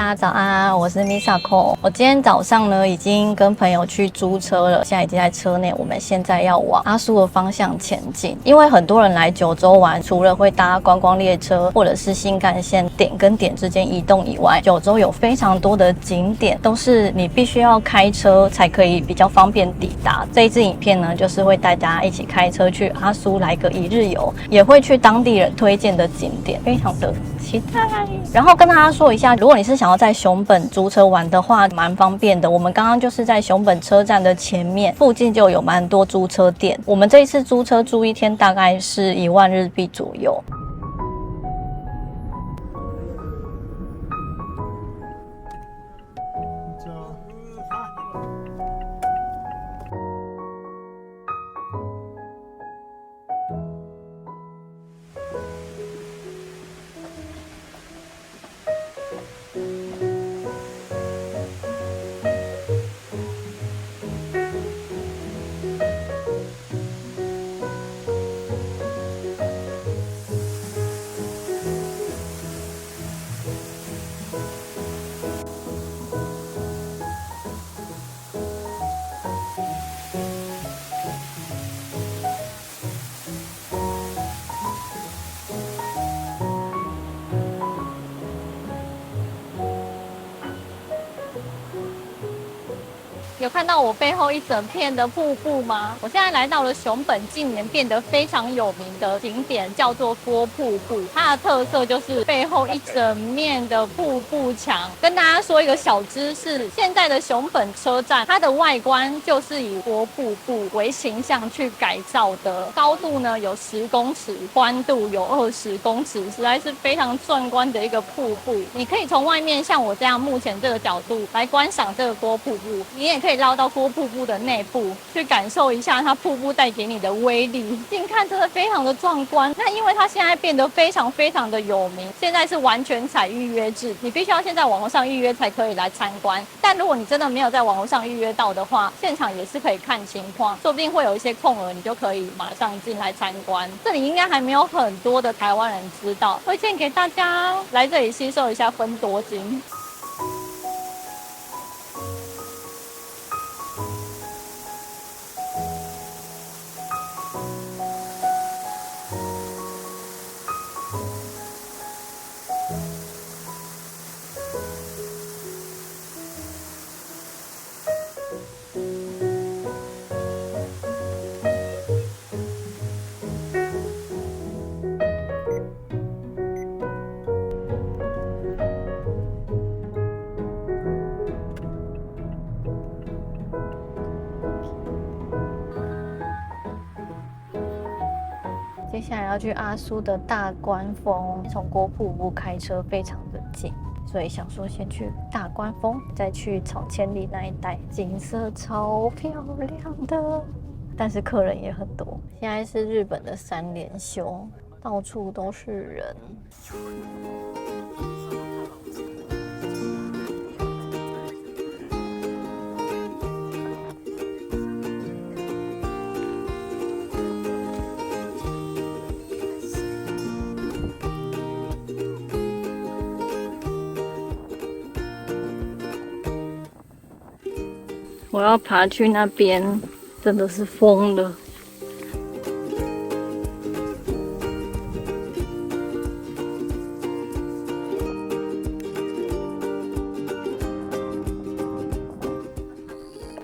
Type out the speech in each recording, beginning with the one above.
家早安，我是 Misako。我今天早上呢，已经跟朋友去租车了，现在已经在车内。我们现在要往阿苏的方向前进，因为很多人来九州玩，除了会搭观光列车或者是新干线点跟点之间移动以外，九州有非常多的景点都是你必须要开车才可以比较方便抵达。这一支影片呢，就是会带大家一起开车去阿苏来个一日游，也会去当地人推荐的景点，非常的期待。然后跟大家说一下，如果你是想要在熊本租车玩的话，蛮方便的。我们刚刚就是在熊本车站的前面，附近就有蛮多租车店。我们这一次租车租一天大概是1万日币左右。有看到我背后一整片的瀑布吗？我现在来到了熊本近年变得非常有名的景点，叫做郭瀑布。它的特色就是背后一整面的瀑布墙。跟大家说一个小知识，现在的熊本车站，它的外观就是以郭瀑布为形象去改造的。高度呢有10公尺，宽度有20公尺，实在是非常壮观的一个瀑布。你可以从外面像我这样目前这个角度来观赏这个郭瀑布，你也可以绕到郭瀑布的内部去感受一下它瀑布带给你的威力。近看真的非常的壮观。那因为它现在变得非常的有名，现在是完全采预约制，你必须要先在网络上预约才可以来参观。但如果你真的没有在网络上预约到的话，现场也是可以看情况，说不定会有一些空额，你就可以马上进来参观。这里应该还没有很多的台湾人知道，推荐给大家来这里吸收一下芬多精。接下来要去阿苏的大关峰，从郭瀑布开车非常的近，所以想说先去大关峰，再去草千里那一带，景色超漂亮的，但是客人也很多。现在是日本的3连休，到处都是人。我要爬去那边，真的是疯了。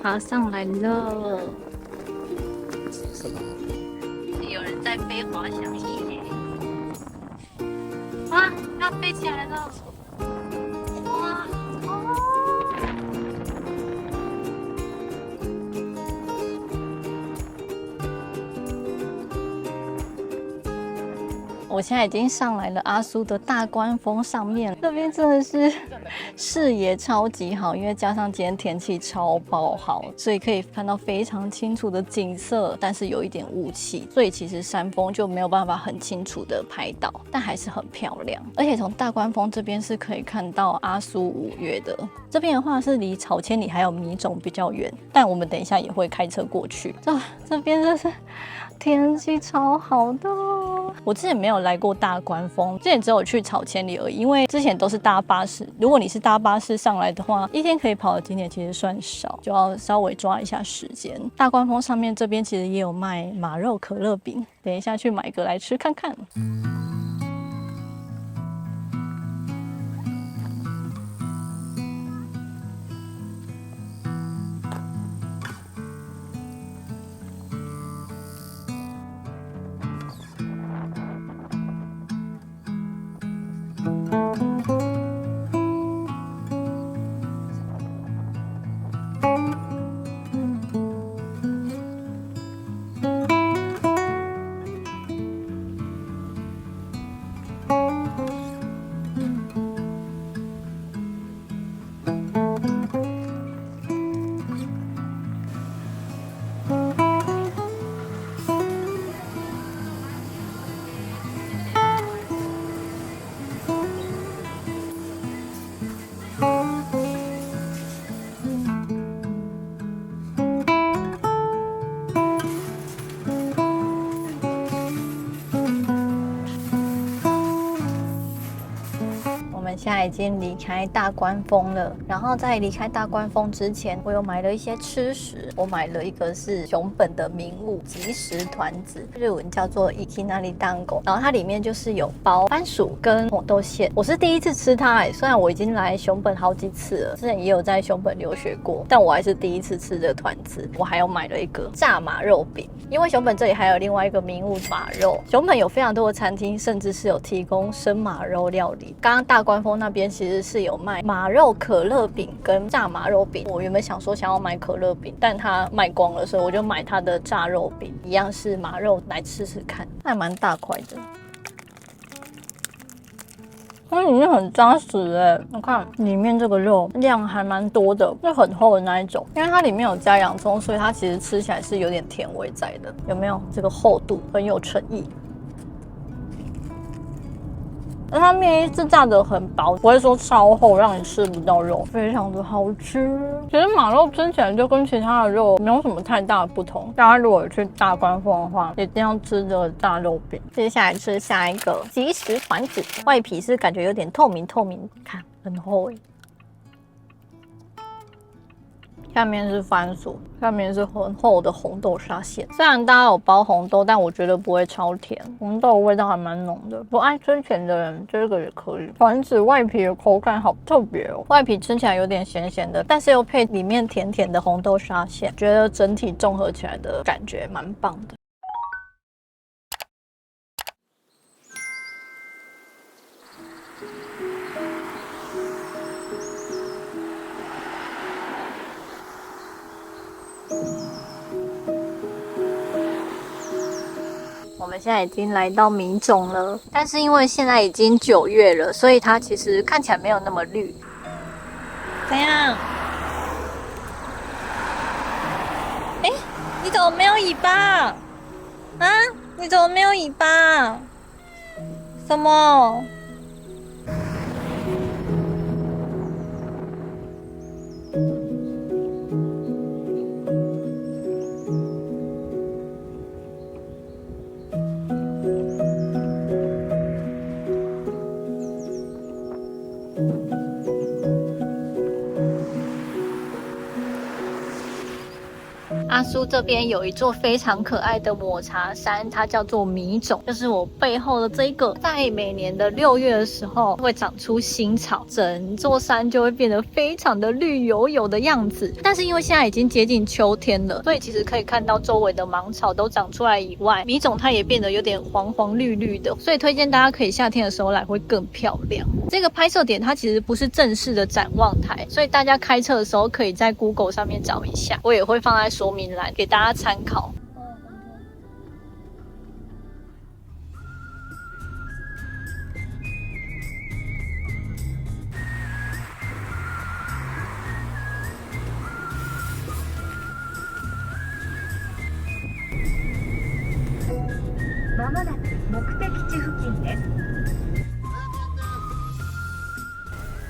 爬上来了，有人在飞滑翔翼耶！啊，要飞起来了！哇！我现在已经上来了阿苏的大关峰上面，这边真的是视野超级好，因为加上今天天气超爆好，所以可以看到非常清楚的景色，但是有一点雾气，所以其实山峰就没有办法很清楚的拍到，但还是很漂亮。而且从大关峰这边是可以看到阿苏五岳的，这边的话是离草千里还有米种比较远，但我们等一下也会开车过去。这边真是天气超好的。我之前没有来过大关峰，之前只有去草千里而已，因为之前都是搭巴士。如果你是搭巴士上来的话，一天可以跑的景点其实算少，就要稍微抓一下时间。大关峰上面这边其实也有卖马肉可乐饼，等一下去买个来吃看看。现在已经离开大关峰了，然后在离开大关峰之前，我有买了一些吃食。我买了一个是熊本的名物即食团子，日文叫做 Ikinari Dango， 然后它里面就是有包番薯跟红豆馅。我是第一次吃它虽然我已经来熊本好几次了，之前也有在熊本留学过，但我还是第一次吃这个团子。我还有买了一个炸马肉饼，因为熊本这里还有另外一个名物马肉。熊本有非常多的餐厅，甚至是有提供生马肉料理。刚刚大关峰那边其实是有卖马肉可乐饼跟炸马肉饼，我原本想说想要买可乐饼，但它卖光了，所以我就买它的炸肉饼，一样是马肉，来吃吃看，还蛮大块的。它里面很扎实我看里面这个肉量还蛮多的，是很厚的那一种。因为它里面有加洋葱，所以它其实吃起来是有点甜味在的。有没有这个厚度，很有诚意。那它面衣是炸得很薄，不会说超厚让你吃不到肉，非常的好吃。其实马肉吃起来就跟其他的肉没有什么太大的不同。大家如果去大关峰的话，一定要吃这个炸肉饼。接下来吃下一个即食团子，外皮是感觉有点透明，看很厚下面是番薯，下面是很厚的红豆沙馅。虽然大家有包红豆，但我觉得不会超甜，红豆的味道还蛮浓的。不爱吃甜的人，这个也可以。团子外皮的口感好特别哦，外皮吃起来有点咸咸的，但是又配里面甜甜的红豆沙馅，觉得整体综合起来的感觉蛮棒的。我们现在已经来到米种了，但是因为现在已经9月了，所以它其实看起来没有那么绿。怎样？你怎么没有尾巴？啊？你怎么没有尾巴？什么？阿苏这边有一座非常可爱的抹茶山，它叫做米种，就是我背后的这个，在每年的6月的时候会长出新草，整座山就会变得非常的绿油油的样子。但是因为现在已经接近秋天了，所以其实可以看到周围的芒草都长出来以外，米种它也变得有点黄黄绿绿的，所以推荐大家可以夏天的时候来会更漂亮。这个拍摄点它其实不是正式的展望台，所以大家开车的时候可以在 Google 上面找一下，我也会放在说明栏给大家参考。まもなく目的地付近です。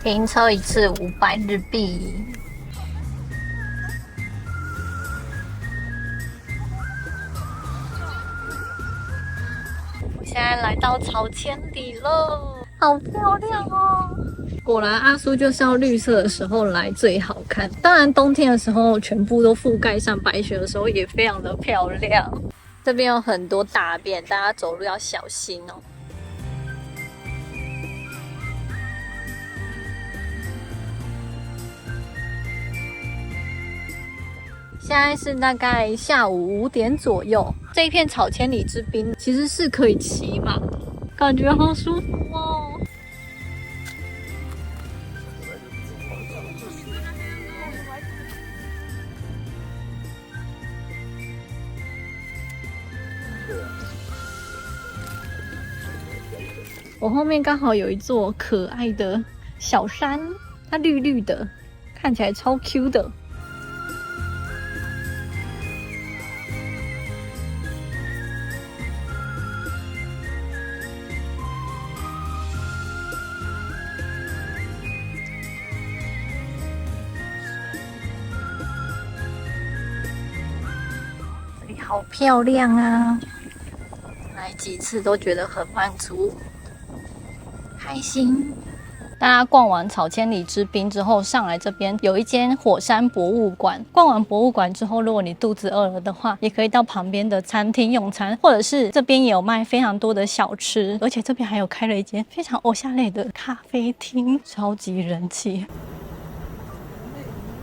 停车一次500日币。我现在来到草千里了，好漂亮哦！果然阿苏就是要绿色的时候来最好看，当然冬天的时候全部都覆盖上白雪的时候也非常的漂亮。这边有很多大便，大家走路要小心哦。现在是大概下午5点左右，这一片草千里之滨其实是可以骑马的，感觉好舒服哦。我后面刚好有一座可爱的小山，它绿绿的，看起来超 Q 的。这里好漂亮啊！来几次都觉得很满足。开心！大家逛完草千里之滨之后，上来这边有一间火山博物馆。逛完博物馆之后，如果你肚子饿了的话，也可以到旁边的餐厅用餐，或者是这边也有卖非常多的小吃，而且这边还有开了一间非常偶像类的咖啡厅，超级人气。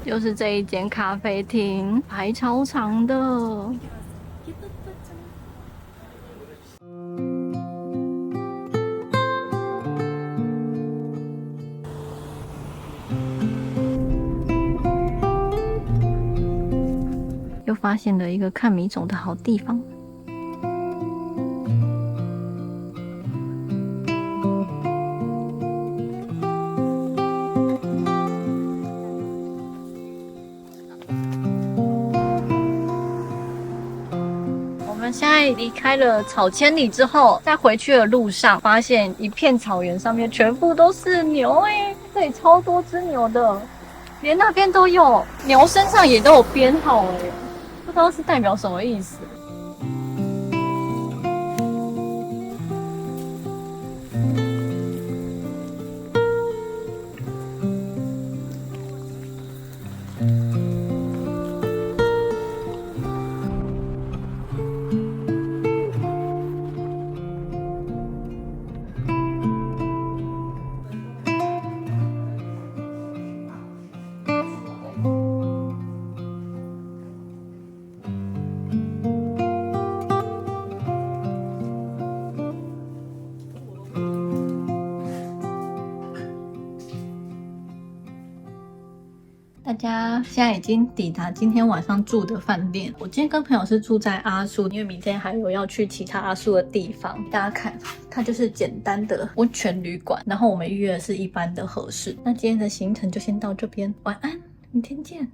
就是这一间咖啡厅，排超长的。又发现了一个看米种的好地方。我们现在离开了草千里之后，在回去的路上，发现一片草原上面全部都是牛这里超多只牛的，连那边都有，牛身上也都有编号不知道是代表什么意思。大家现在已经抵达今天晚上住的饭店。我今天跟朋友是住在阿苏，因为明天还有要去其他阿苏的地方。大家看，它就是简单的温泉旅馆，然后我们预约的是一般的合适。那今天的行程就先到这边，晚安，明天见。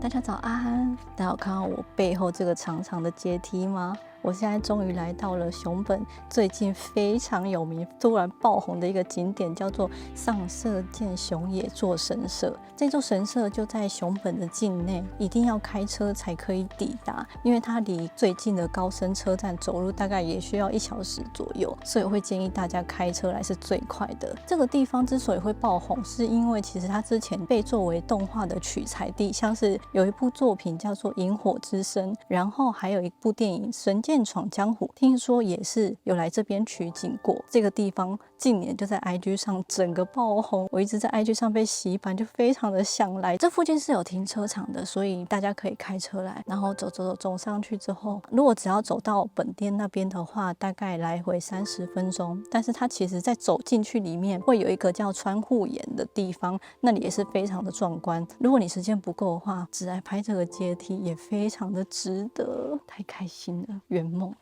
大家早安！大家有看到我背后这个长长的阶梯吗？我现在终于来到了熊本最近非常有名、突然爆红的一个景点，叫做上社见熊野座神社。这座神社就在熊本的境内，一定要开车才可以抵达，因为它离最近的高升车站走路大概也需要1小时左右，所以我会建议大家开车来是最快的。这个地方之所以会爆红，是因为其实它之前被作为动画的取材地，像是有一部作品叫做《萤火之声》，然后还有一部电影《神剑剑闯江湖》，听说也是有来这边取景过。这个地方近年就在 IG 上整个爆红，我一直在 IG 上被洗版，就非常的想来。这附近是有停车场的，所以大家可以开车来，然后走上去之后，如果只要走到本店那边的话，大概来回30分钟。但是它其实在走进去里面会有一个叫川户岩的地方，那里也是非常的壮观。如果你时间不够的话，只来拍这个阶梯也非常的值得，太开心了，圆梦。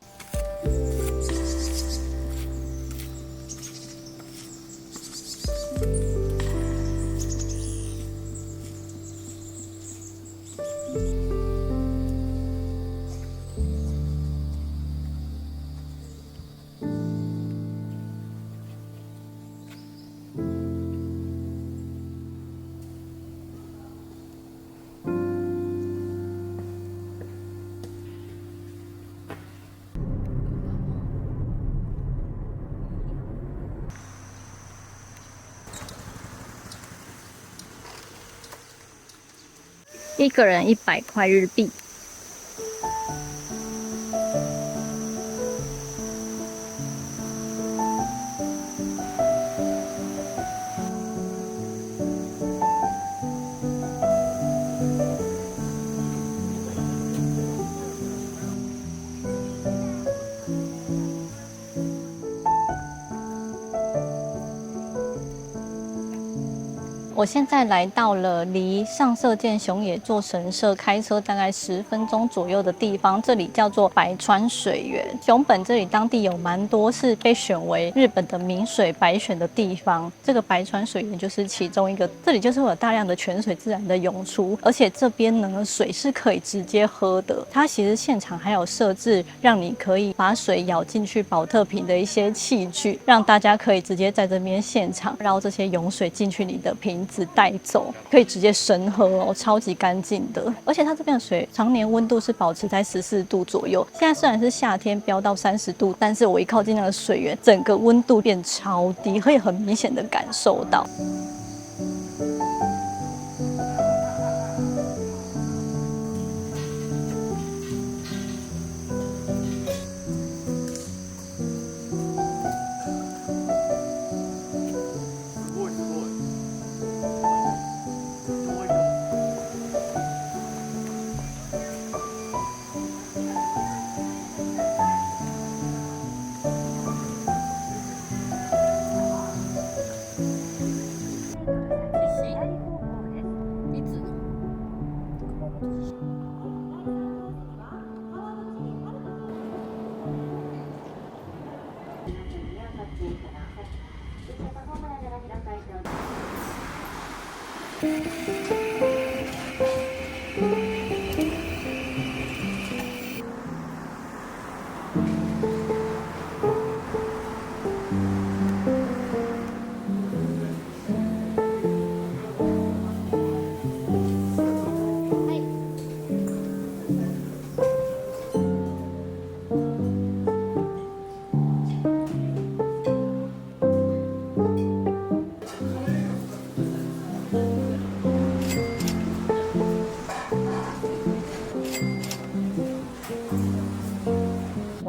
一个人100块日币。我现在来到了离上色见熊野座神社开车大概10分钟左右的地方，这里叫做白川水源。熊本这里当地有蛮多是被选为日本的名水百选的地方，这个白川水源就是其中一个。这里就是会有大量的泉水自然的涌出，而且这边呢水是可以直接喝的。它其实现场还有设置让你可以把水舀进去保特瓶的一些器具，让大家可以直接在这边现场绕这些涌水进去你的瓶子带走，可以直接生喝哦，超级干净的。而且它这边的水常年温度是保持在14度左右。现在虽然是夏天飙到30度，但是我一靠近那个水源，整个温度变超低，可以很明显的感受到。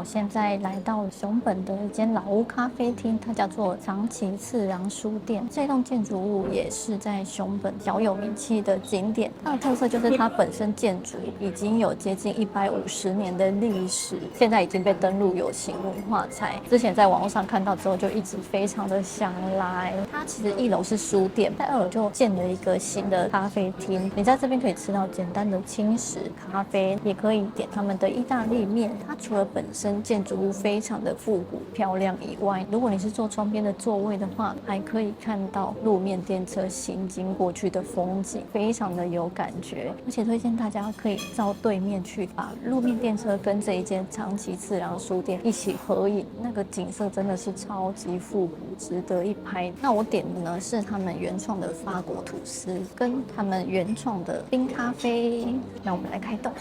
现在来到熊本的一间老屋咖啡厅，它叫做长崎次郎书店。这栋建筑物也是在熊本小有名气的景点。它的特色就是它本身建筑已经有接近150年的历史，现在已经被登录有形文化财。之前在网络上看到之后，就一直非常的想来。它其实1楼是书店，在2楼就建了一个新的咖啡厅。你在这边可以吃到简单的轻食咖啡，也可以点他们的意大利面。它除了本身建筑物非常的复古漂亮以外，如果你是坐窗边的座位的话，还可以看到路面电车行经过去的风景，非常的有感觉。而且推荐大家可以到对面去，把路面电车跟这一间长崎次郎书店一起合影，那个景色真的是超级复古，值得一拍。那我点的呢是他们原创的法国吐司跟他们原创的冰咖啡。那我们来开动。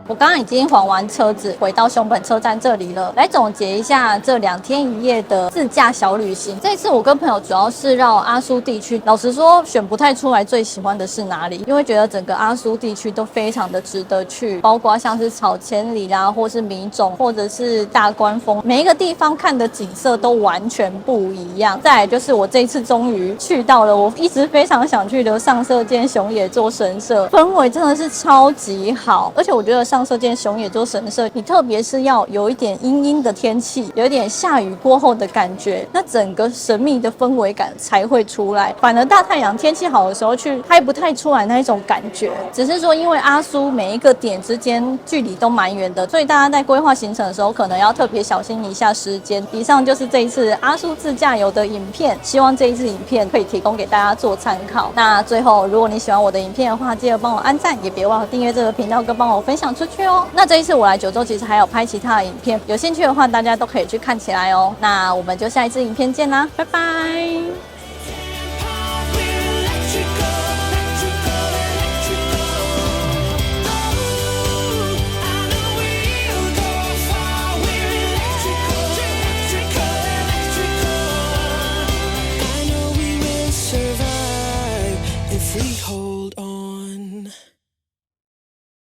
我我刚刚已经还完车子，回到熊本车站这里了。来总结一下这2天1夜的自驾小旅行。这次我跟朋友主要是绕阿苏地区，老实说选不太出来最喜欢的是哪里，因为觉得整个阿苏地区都非常的值得去，包括像是草千里啦，或是米种，或者是大关峰，每一个地方看的景色都完全不一样。再来就是我这一次终于去到了我一直非常想去的上色间熊野座神社，氛围真的是超级好。而且我觉得上色间熊野座神社，你特别是要有一点阴阴的天气，有一点下雨过后的感觉，那整个神秘的氛围感才会出来。反而大太阳天气好的时候去拍不太出来那一种感觉。只是说因为阿苏每一个点之间距离都蛮远的，所以大家在规划行程的时候可能要特别小心一下时间。以上就是这一次阿苏自驾游的影片，希望这一次影片可以提供给大家做参考。那最后如果你喜欢我的影片的话，记得帮我按赞，也别忘了订阅这个频道跟帮我分享出去哦。那这一次我来九州其实还有拍其他的影片，有兴趣的话大家都可以去看起来哦。那我们就下一次影片见啦，拜拜。